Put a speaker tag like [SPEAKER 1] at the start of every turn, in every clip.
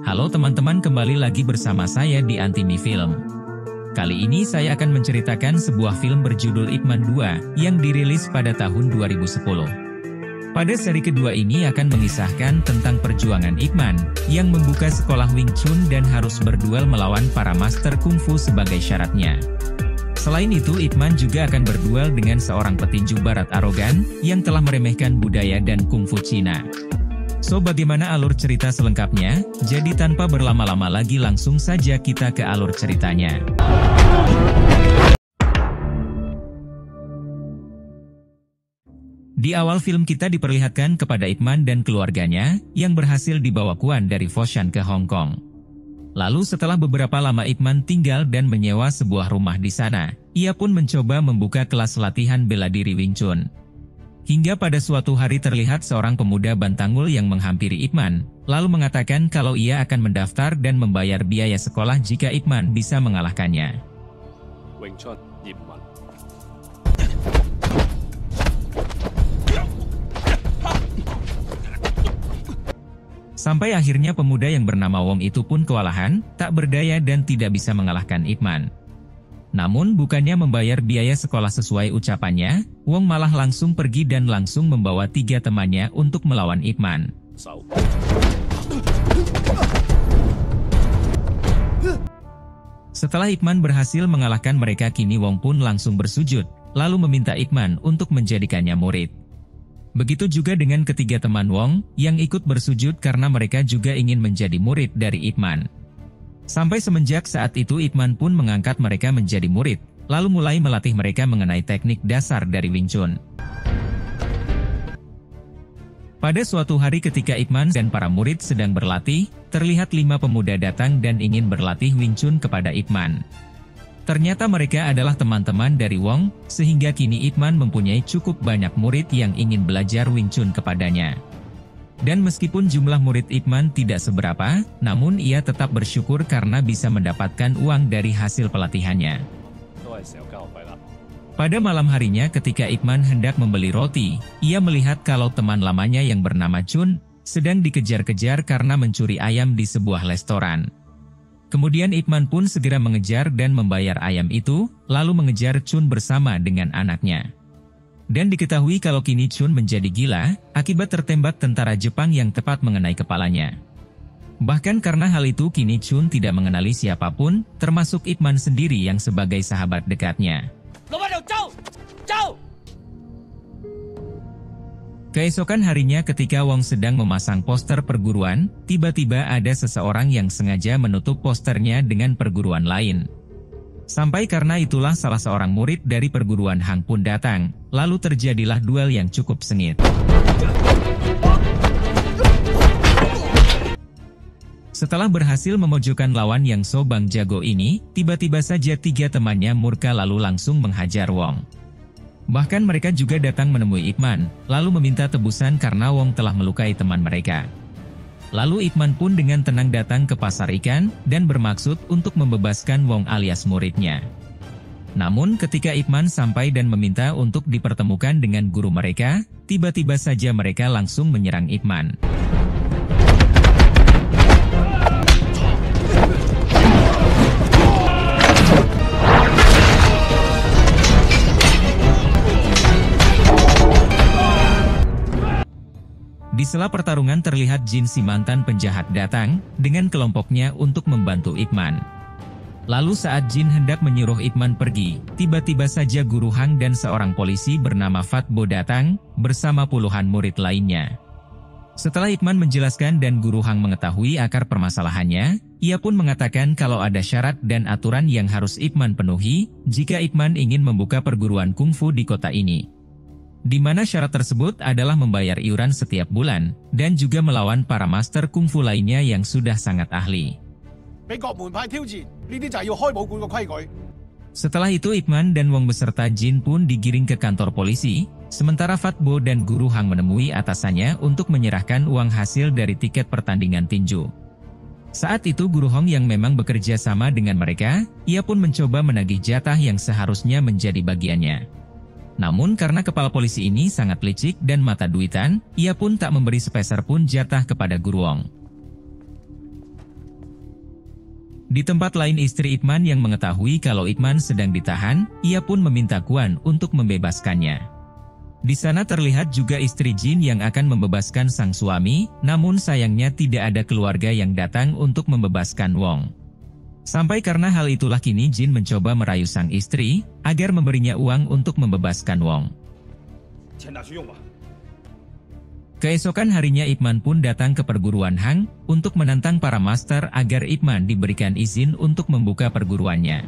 [SPEAKER 1] Halo teman-teman, kembali lagi bersama saya di Antimi Film. Kali ini saya akan menceritakan sebuah film berjudul Ip Man 2 yang dirilis pada tahun 2010. Pada seri kedua ini akan mengisahkan tentang perjuangan Ip Man yang membuka sekolah Wing Chun dan harus berduel melawan para master kungfu sebagai syaratnya. Selain itu, Ip Man juga akan berduel dengan seorang petinju barat arogan yang telah meremehkan budaya dan kungfu Cina. So, bagaimana alur cerita selengkapnya? Jadi tanpa berlama-lama lagi langsung saja kita ke alur ceritanya. Di awal film kita diperlihatkan kepada Ip Man dan keluarganya yang berhasil dibawa Kuan dari Foshan ke Hong Kong. Lalu setelah beberapa lama Ip Man tinggal dan menyewa sebuah rumah di sana, ia pun mencoba membuka kelas latihan bela diri Wing Chun. Hingga pada suatu hari terlihat seorang pemuda Bantangul yang menghampiri Ip Man, lalu mengatakan kalau ia akan mendaftar dan membayar biaya sekolah jika Ip Man bisa mengalahkannya.
[SPEAKER 2] Wing Chun, Ip Man.
[SPEAKER 1] Sampai akhirnya pemuda yang bernama Wong itu pun kewalahan, tak berdaya dan tidak bisa mengalahkan Ip Man. Namun bukannya membayar biaya sekolah sesuai ucapannya, Wong malah langsung pergi dan langsung membawa 3 temannya untuk melawan Ip Man. Setelah Ip Man berhasil mengalahkan mereka, kini Wong pun langsung bersujud, lalu meminta Ip Man untuk menjadikannya murid. Begitu juga dengan ketiga teman Wong yang ikut bersujud karena mereka juga ingin menjadi murid dari Ip Man. Sampai semenjak saat itu Ip Man pun mengangkat mereka menjadi murid, lalu mulai melatih mereka mengenai teknik dasar dari Wing Chun. Pada suatu hari ketika Ip Man dan para murid sedang berlatih, terlihat 5 pemuda datang dan ingin berlatih Wing Chun kepada Ip Man. Ternyata mereka adalah teman-teman dari Wong, sehingga kini Ip Man mempunyai cukup banyak murid yang ingin belajar Wing Chun kepadanya. Dan meskipun jumlah murid Ip Man tidak seberapa, namun ia tetap bersyukur karena bisa mendapatkan uang dari hasil pelatihannya. Pada malam harinya ketika Ip Man hendak membeli roti, ia melihat kalau teman lamanya yang bernama Chun sedang dikejar-kejar karena mencuri ayam di sebuah restoran. Kemudian Ip Man pun segera mengejar dan membayar ayam itu, lalu mengejar Chun bersama dengan anaknya. Dan diketahui kalau kini Chun menjadi gila, akibat tertembak tentara Jepang yang tepat mengenai kepalanya. Bahkan karena hal itu kini Chun tidak mengenali siapapun, termasuk Ip Man sendiri yang sebagai sahabat dekatnya. Keesokan harinya ketika Wong sedang memasang poster perguruan, tiba-tiba ada seseorang yang sengaja menutup posternya dengan perguruan lain. Sampai karena itulah salah seorang murid dari perguruan Hang pun datang, lalu terjadilah duel yang cukup sengit. Setelah berhasil memojokkan lawan yang so bang jago ini, tiba-tiba saja 3 temannya murka lalu langsung menghajar Wong. Bahkan mereka juga datang menemui Ip Man, lalu meminta tebusan karena Wong telah melukai teman mereka. Lalu Ip Man pun dengan tenang datang ke pasar ikan dan bermaksud untuk membebaskan Wong alias muridnya. Namun ketika Ip Man sampai dan meminta untuk dipertemukan dengan guru mereka, tiba-tiba saja mereka langsung menyerang Ip Man. Di sela pertarungan terlihat Jin si mantan penjahat datang dengan kelompoknya untuk membantu Ip Man. Lalu saat Jin hendak menyuruh Ip Man pergi, tiba-tiba saja guru Hang dan seorang polisi bernama Fat Bo datang bersama puluhan murid lainnya. Setelah Ip Man menjelaskan dan guru Hang mengetahui akar permasalahannya, ia pun mengatakan kalau ada syarat dan aturan yang harus Ip Man penuhi jika Ip Man ingin membuka perguruan kungfu di kota ini. Di mana syarat tersebut adalah membayar iuran setiap bulan, dan juga melawan para master kungfu lainnya yang sudah sangat ahli. Setelah itu Ip Man dan Wong beserta Jin pun digiring ke kantor polisi, sementara Fat Bo dan guru Hang menemui atasannya untuk menyerahkan uang hasil dari tiket pertandingan tinju. Saat itu guru Hong yang memang bekerja sama dengan mereka, ia pun mencoba menagih jatah yang seharusnya menjadi bagiannya. Namun karena kepala polisi ini sangat licik dan mata duitan, ia pun tak memberi sepeser pun jatah kepada Guru Wong. Di tempat lain istri Ip Man yang mengetahui kalau Ip Man sedang ditahan, ia pun meminta Kuan untuk membebaskannya. Di sana terlihat juga istri Jin yang akan membebaskan sang suami, namun sayangnya tidak ada keluarga yang datang untuk membebaskan Wong. Sampai karena hal itulah kini Jin mencoba merayu sang istri, agar memberinya uang untuk membebaskan Wong. Keesokan harinya Ip Man pun datang ke perguruan Hang, untuk menantang para master agar Ip Man diberikan izin untuk membuka perguruannya.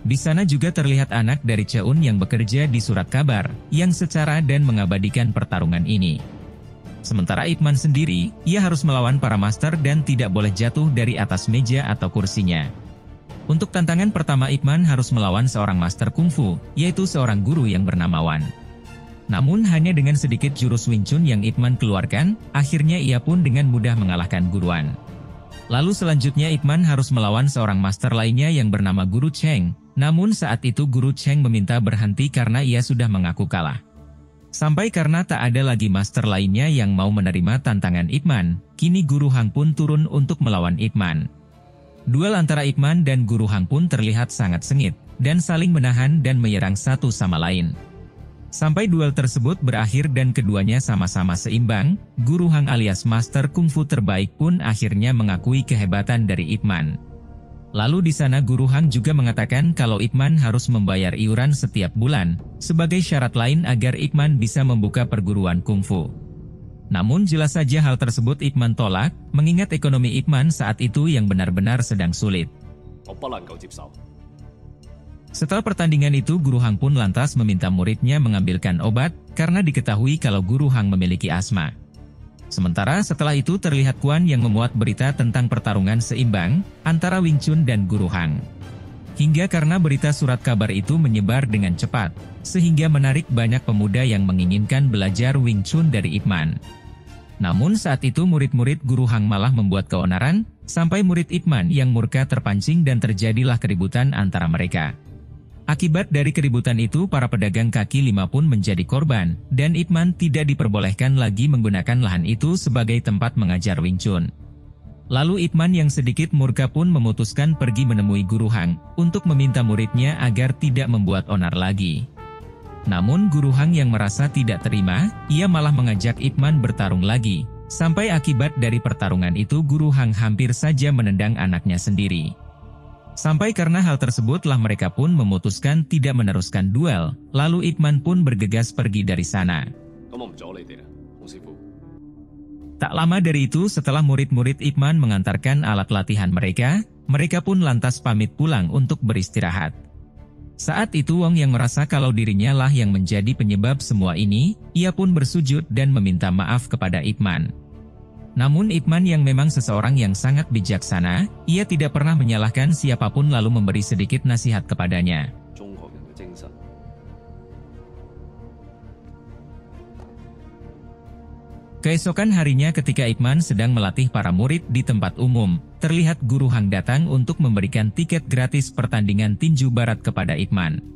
[SPEAKER 1] Di sana juga terlihat anak dari Cheun yang bekerja di surat kabar, yang secara dan mengabadikan pertarungan ini. Sementara Ip Man sendiri, ia harus melawan para master dan tidak boleh jatuh dari atas meja atau kursinya. Untuk tantangan pertama Ip Man harus melawan seorang master kungfu, yaitu seorang guru yang bernama Wan. Namun hanya dengan sedikit jurus Wing Chun yang Ip Man keluarkan, akhirnya ia pun dengan mudah mengalahkan Guru Wan. Lalu selanjutnya Ip Man harus melawan seorang master lainnya yang bernama Guru Cheng, namun saat itu Guru Cheng meminta berhenti karena ia sudah mengaku kalah. Sampai karena tak ada lagi master lainnya yang mau menerima tantangan Ip Man, kini Guru Hang pun turun untuk melawan Ip Man. Duel antara Ip Man dan Guru Hang pun terlihat sangat sengit, dan saling menahan dan menyerang satu sama lain. Sampai duel tersebut berakhir dan keduanya sama-sama seimbang, Guru Hang alias Master Kungfu terbaik pun akhirnya mengakui kehebatan dari Ip Man. Lalu di sana Guru Hang juga mengatakan kalau Ip Man harus membayar iuran setiap bulan, sebagai syarat lain agar Ip Man bisa membuka perguruan kungfu. Namun jelas saja hal tersebut Ip Man tolak, mengingat ekonomi Ip Man saat itu yang benar-benar sedang sulit. Setelah pertandingan itu Guru Hang pun lantas meminta muridnya mengambilkan obat, karena diketahui kalau Guru Hang memiliki asma. Sementara setelah itu terlihat Kuan yang memuat berita tentang pertarungan seimbang, antara Wing Chun dan Guru Hang. Hingga karena berita surat kabar itu menyebar dengan cepat, sehingga menarik banyak pemuda yang menginginkan belajar Wing Chun dari Ip Man. Namun saat itu murid-murid Guru Hang malah membuat keonaran, sampai murid Ip Man yang murka terpancing dan terjadilah keributan antara mereka. Akibat dari keributan itu para pedagang kaki lima pun menjadi korban, dan Ip Man tidak diperbolehkan lagi menggunakan lahan itu sebagai tempat mengajar Wing Chun. Lalu Ip Man yang sedikit murka pun memutuskan pergi menemui Guru Hang, untuk meminta muridnya agar tidak membuat onar lagi. Namun Guru Hang yang merasa tidak terima, ia malah mengajak Ip Man bertarung lagi, sampai akibat dari pertarungan itu Guru Hang hampir saja menendang anaknya sendiri. Sampai karena hal tersebutlah mereka pun memutuskan tidak meneruskan duel, lalu Ip Man pun bergegas pergi dari sana. Tak lama dari itu setelah murid-murid Ip Man mengantarkan alat latihan mereka, mereka pun lantas pamit pulang untuk beristirahat. Saat itu Wong yang merasa kalau dirinya lah yang menjadi penyebab semua ini, ia pun bersujud dan meminta maaf kepada Ip Man. Namun Ip Man yang memang seseorang yang sangat bijaksana, ia tidak pernah menyalahkan siapapun lalu memberi sedikit nasihat kepadanya. Keesokan harinya ketika Ip Man sedang melatih para murid di tempat umum, terlihat Guru Hang datang untuk memberikan tiket gratis pertandingan tinju barat kepada Ip Man.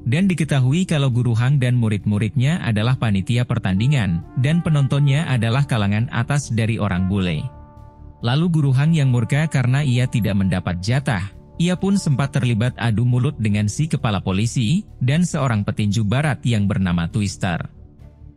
[SPEAKER 1] Dan diketahui kalau Guru Hang dan murid-muridnya adalah panitia pertandingan, dan penontonnya adalah kalangan atas dari orang bule. Lalu Guru Hang yang murka karena ia tidak mendapat jatah, ia pun sempat terlibat adu mulut dengan si kepala polisi, dan seorang petinju barat yang bernama Twister.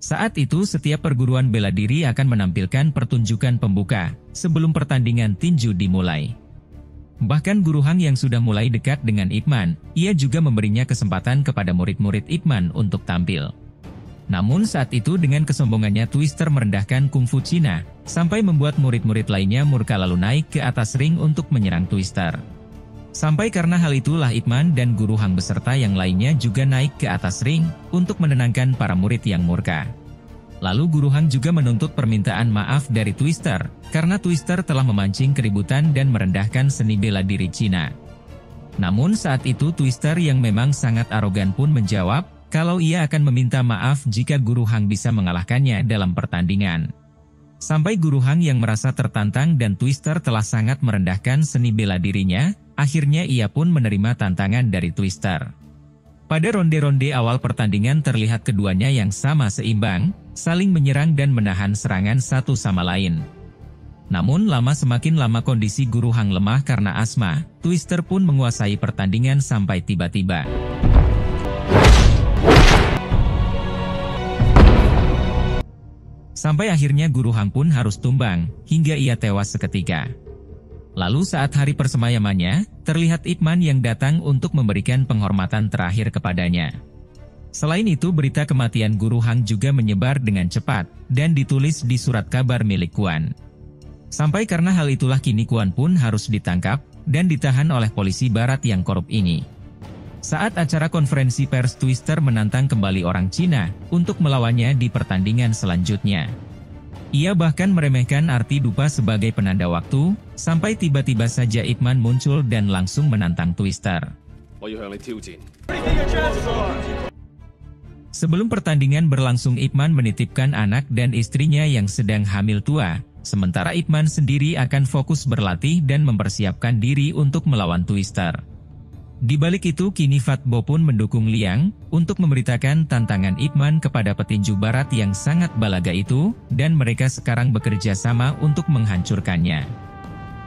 [SPEAKER 1] Saat itu setiap perguruan bela diri akan menampilkan pertunjukan pembuka, sebelum pertandingan tinju dimulai. Bahkan Guru Hang yang sudah mulai dekat dengan Ip Man, ia juga memberinya kesempatan kepada murid-murid Ip Man untuk tampil. Namun saat itu dengan kesombongannya Twister merendahkan kungfu Cina, sampai membuat murid-murid lainnya murka lalu naik ke atas ring untuk menyerang Twister. Sampai karena hal itulah Ip Man dan Guru Hang beserta yang lainnya juga naik ke atas ring, untuk menenangkan para murid yang murka. Lalu Guru Hang juga menuntut permintaan maaf dari Twister, karena Twister telah memancing keributan dan merendahkan seni bela diri Cina. Namun saat itu Twister yang memang sangat arogan pun menjawab, kalau ia akan meminta maaf jika Guru Hang bisa mengalahkannya dalam pertandingan. Sampai Guru Hang yang merasa tertantang dan Twister telah sangat merendahkan seni bela dirinya, akhirnya ia pun menerima tantangan dari Twister. Pada ronde-ronde awal pertandingan terlihat keduanya yang sama seimbang, saling menyerang dan menahan serangan satu sama lain. Namun semakin lama kondisi Guru Hang lemah karena asma, Twister pun menguasai pertandingan sampai tiba-tiba. Sampai akhirnya Guru Hang pun harus tumbang, hingga ia tewas seketika. Lalu saat hari persemayamannya, terlihat Ip Man yang datang untuk memberikan penghormatan terakhir kepadanya. Selain itu berita kematian Guru Hang juga menyebar dengan cepat, dan ditulis di surat kabar milik Kuan. Sampai karena hal itulah kini Kuan pun harus ditangkap, dan ditahan oleh polisi barat yang korup ini. Saat acara konferensi pers Twister menantang kembali orang Cina, untuk melawannya di pertandingan selanjutnya. Ia bahkan meremehkan arti dupa sebagai penanda waktu, sampai tiba-tiba saja Ip Man muncul dan langsung menantang Twister. Sebelum pertandingan berlangsung, Ip Man menitipkan anak dan istrinya yang sedang hamil tua, sementara Ip Man sendiri akan fokus berlatih dan mempersiapkan diri untuk melawan Twister. Di balik itu kini Fat Bo pun mendukung Liang untuk memberitakan tantangan Ip Man kepada petinju barat yang sangat balaga itu, dan mereka sekarang bekerja sama untuk menghancurkannya.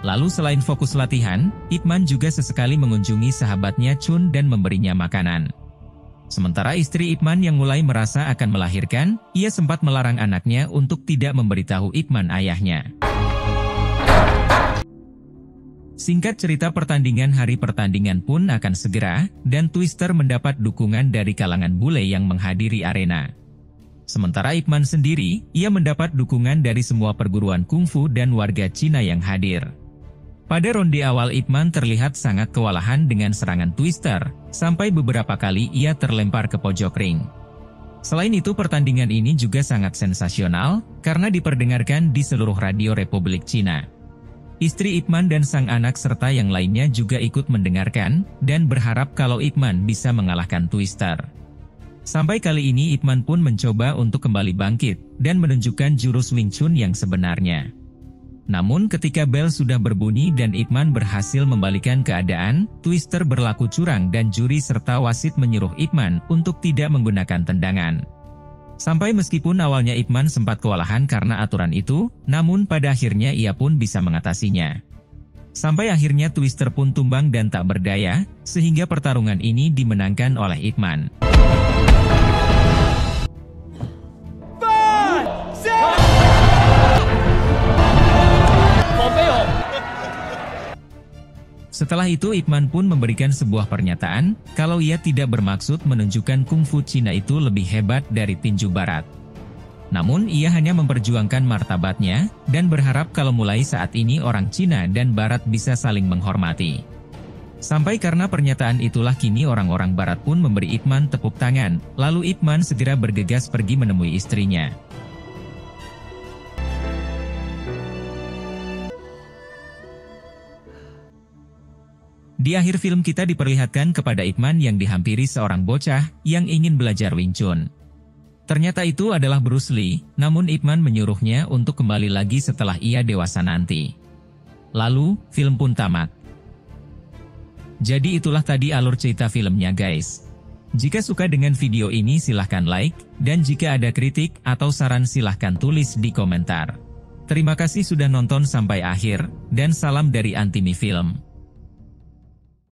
[SPEAKER 1] Lalu selain fokus latihan, Ip Man juga sesekali mengunjungi sahabatnya Chun dan memberinya makanan. Sementara istri Ip Man yang mulai merasa akan melahirkan, ia sempat melarang anaknya untuk tidak memberitahu Ip Man ayahnya. Singkat cerita, hari pertandingan pun akan segera, dan Twister mendapat dukungan dari kalangan bule yang menghadiri arena. Sementara Ip Man sendiri, ia mendapat dukungan dari semua perguruan kungfu dan warga Cina yang hadir. Pada ronde awal Ip Man terlihat sangat kewalahan dengan serangan Twister, sampai beberapa kali ia terlempar ke pojok ring. Selain itu pertandingan ini juga sangat sensasional, karena diperdengarkan di seluruh radio Republik Cina. Istri Ip Man dan sang anak serta yang lainnya juga ikut mendengarkan, dan berharap kalau Ip Man bisa mengalahkan Twister. Sampai kali ini Ip Man pun mencoba untuk kembali bangkit, dan menunjukkan jurus Wing Chun yang sebenarnya. Namun ketika bel sudah berbunyi dan Ip Man berhasil membalikan keadaan, Twister berlaku curang dan juri serta wasit menyuruh Ip Man untuk tidak menggunakan tendangan. Sampai meskipun awalnya Ip Man sempat kewalahan karena aturan itu, namun pada akhirnya ia pun bisa mengatasinya. Sampai akhirnya Twister pun tumbang dan tak berdaya, sehingga pertarungan ini dimenangkan oleh Ip Man. Setelah itu Ip Man pun memberikan sebuah pernyataan, kalau ia tidak bermaksud menunjukkan kungfu Cina itu lebih hebat dari tinju barat. Namun ia hanya memperjuangkan martabatnya, dan berharap kalau mulai saat ini orang Cina dan barat bisa saling menghormati. Sampai karena pernyataan itulah kini orang-orang barat pun memberi Ip Man tepuk tangan, lalu Ip Man segera bergegas pergi menemui istrinya. Di akhir film kita diperlihatkan kepada Ip Man yang dihampiri seorang bocah yang ingin belajar Wing Chun. Ternyata itu adalah Bruce Lee, namun Ip Man menyuruhnya untuk kembali lagi setelah ia dewasa nanti. Lalu, film pun tamat. Jadi itulah tadi alur cerita filmnya guys. Jika suka dengan video ini silahkan like, dan jika ada kritik atau saran silahkan tulis di komentar. Terima kasih sudah nonton sampai akhir, dan salam dari Antimi Film.